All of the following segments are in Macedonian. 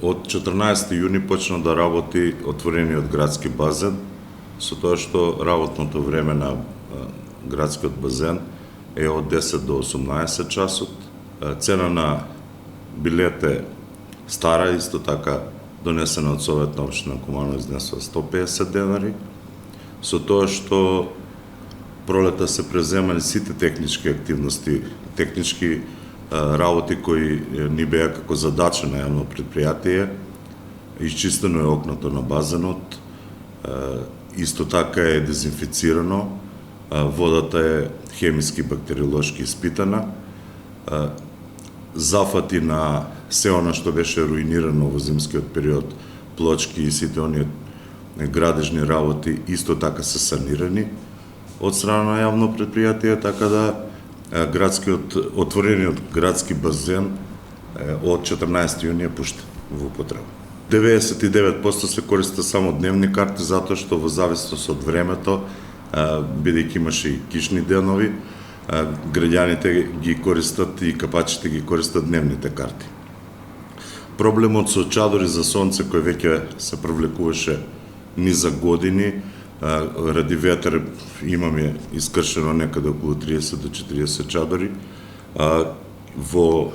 Од 14 јуни почна да работи отворениот градски базен, со тоа што работното време на градскиот базен е од 10 до 18 часот. Цена на билет е стара, исто така донесена од Советна општина Куманово, изнесува 150 денари, со тоа што пролета се преземани сите технички активности, технички работи кои ни беа како задача на јавно предпријатие. Исчистено е окното на базенот, исто така е дезинфицирано, водата е хемиски, бактериолошки испитана, зафати на се она што беше руинирано во зимскиот период, плочки и сите оние градежни работи исто така се санирани од страна на јавно предпријатие, така да отворениот градски базен од 14 јуни е пуштен во употреба. 99% се користат само дневни карти, затоа што во зависност од времето, бидејќи имаше и кишни денови, граѓаните ги користат и капачите ги користат дневните карти. Проблемот со чадори за сонце кој веќе се провлекуваше низа години, ради ветер имаме искршено некаде околу 30 до 40 чадори. Во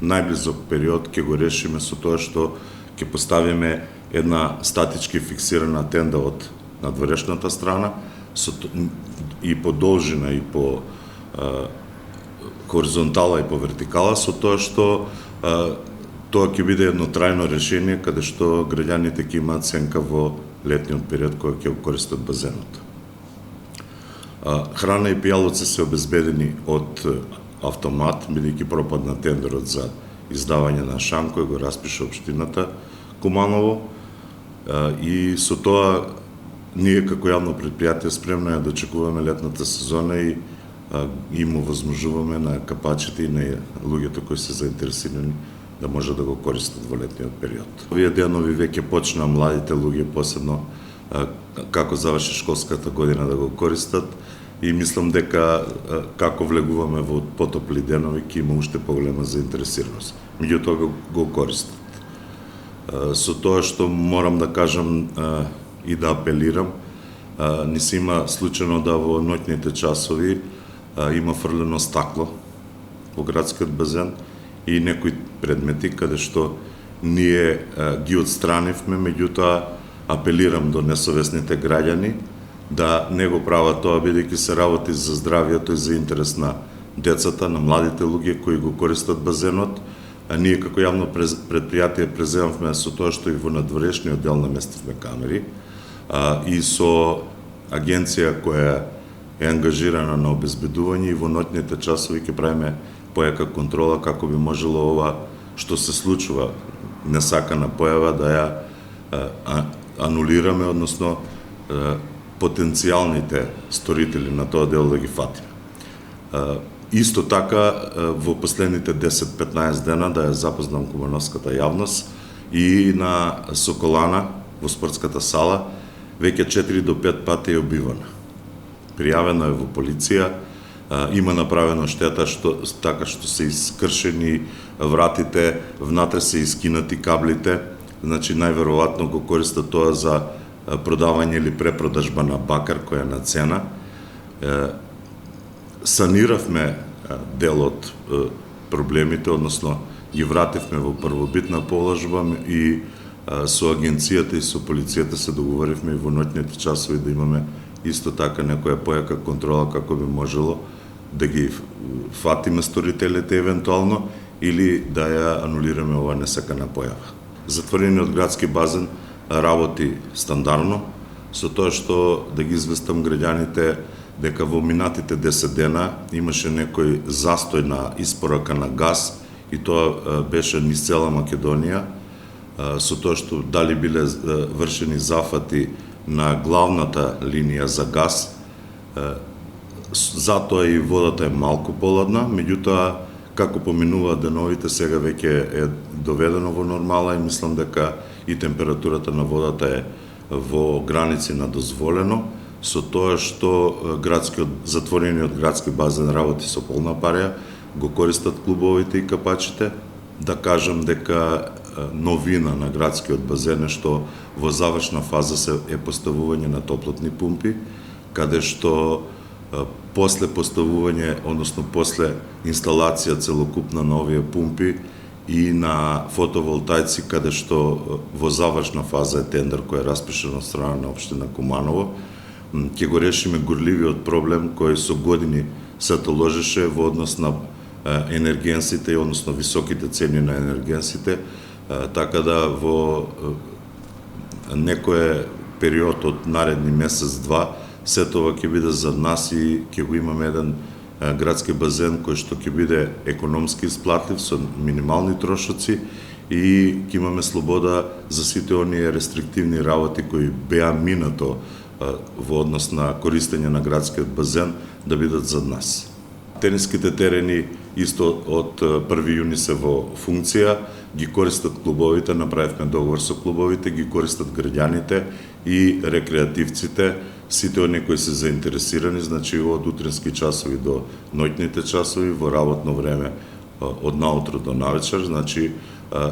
најблизок период ќе го решиме со тоа што ќе поставиме една статички фиксирана тенда од надворешната страна и по должина и по хоризонтала и по вертикала, со тоа што тоа ќе биде едно трајно решение каде што граѓаните ќе имаат сенка во летниот период кој ќе го користат базенот. Храна и пијалоци се обезбедени од автомат, бидејќи пропадна тендерот за издавање на шам кој го распиша општината Куманово, и со тоа ние како јавно предпријатие спремно ја дочекуваме летната сезона и им овозможуваме на капачите и на луѓето кои се заинтересирани да може да го користат во летниот период. Овие денови веќе почна младите луѓе, посебно како заврши школската година, да го користат и мислам дека како влегуваме во потопли денови ќе има уште поголема заинтересираност. Меѓутоа го користат. Со тоа што морам да кажам и да апелирам, не се има случајно да во ноќните часови има фрлено стакло во градскиот базен и некои предмети каде што ние ги отстранивме, меѓутоа апелирам до несовесните граѓани да не го прават тоа, бидејќи се работи за здравието и за интерес на децата, на младите луѓе кои го користат базенот. Ние како јавно предпријатие преземавме со тоа што и во надворешниот дел наместивме камери и со агенција која е ангажирана на обезбедување и во ноќните часови ќе правиме појака контрола како би можело ова што се случува несакана појава да ја анулираме, односно потенцијалните сторители на тоа дело да ги фатиме. Исто така во последните 10-15 дена да ја запознам кумановската јавност и на Соколана во спортската сала веќе 4 до 5 пати е убивана. Пријавено е во полиција, има направено штета така што се искршени вратите, внатре се искинати каблите, значи најверојатно го користат тоа за продавање или препродажба на бакар која е на цена. Саниравме дел од проблемите, односно ги вративме во првобитна положба и со агенцијата и со полицијата се договоривме и во ноќните часови да имаме исто така некоја појака контрола како би можело да ги фатиме сторителите евентуално или да ја анулираме ова несакана појава. Затворениот градски базен работи стандардно, со тоа што да ги известам граѓаните дека во минатите 10 дена имаше некој застој на испорака на газ и тоа беше низ цела Македонија, со тоа што дали биле вршени зафати на главната линија за газ, затоа и водата е малку поладна, меѓутоа како поминуваат деновите сега веќе е доведено во нормала и мислам дека и температурата на водата е во граници на дозволено, со тоа што затворениот градски базен работи со полна пареја, го користат клубовите и капачите. Да кажам дека новина на градскиот базен е што во завршна фаза е поставување на топлотни пумпи, каде што после поставување, односно после инсталација целокупна на овие пумпи и на фотоволтајци, каде што во завршна фаза е тендер кој е распишан од страна на општина Куманово, ќе го решиме горливиот проблем кој со години се толожеше во однос на енергенсите, односно високите цени на енергенсите, така да во некој период од наредни месец-два се тоа ќе биде за нас и ќе го имаме еден градски базен кој што ќе биде економски исплатлив со минимални трошоци и ќе имаме слобода за сите оние рестриктивни работи кои беа минато во однос на користење на градскиот базен да бидат зад нас. Тениските терени исто од 1 јуни се во функција, ги користат клубовите, направивме договор со клубовите, ги користат граѓаните и рекреативците, сите оние кои се заинтересирани, значи од утрински часови до ноќните часови, во работно време од наутро до навечер, значи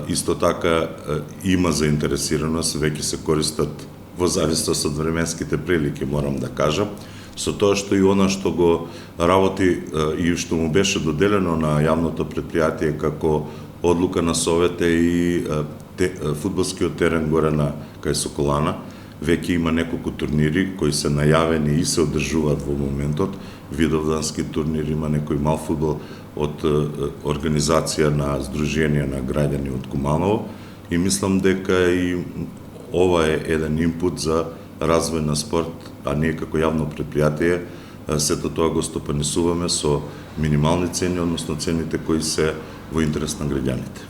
исто така има заинтересираност, веќе се користат во зависност од временските прилики, морам да кажам, со тоа што и она што го работи и што му беше доделено на јавното предпријатие како одлука на совет и фудбалскиот терен горе на кај Соколана, веќе има неколку турнири кои се најавени и се одржуваат во моментот. Видовдански турнир, има некој мал фудбал од организација на Сдружение на граѓани од Куманово и мислам дека и ова е еден инпут за развој на спорт, а ние како јавно предпријатие сето тоа го стопанисуваме со минимални цени, односно цените кои се во интерес на граѓаните.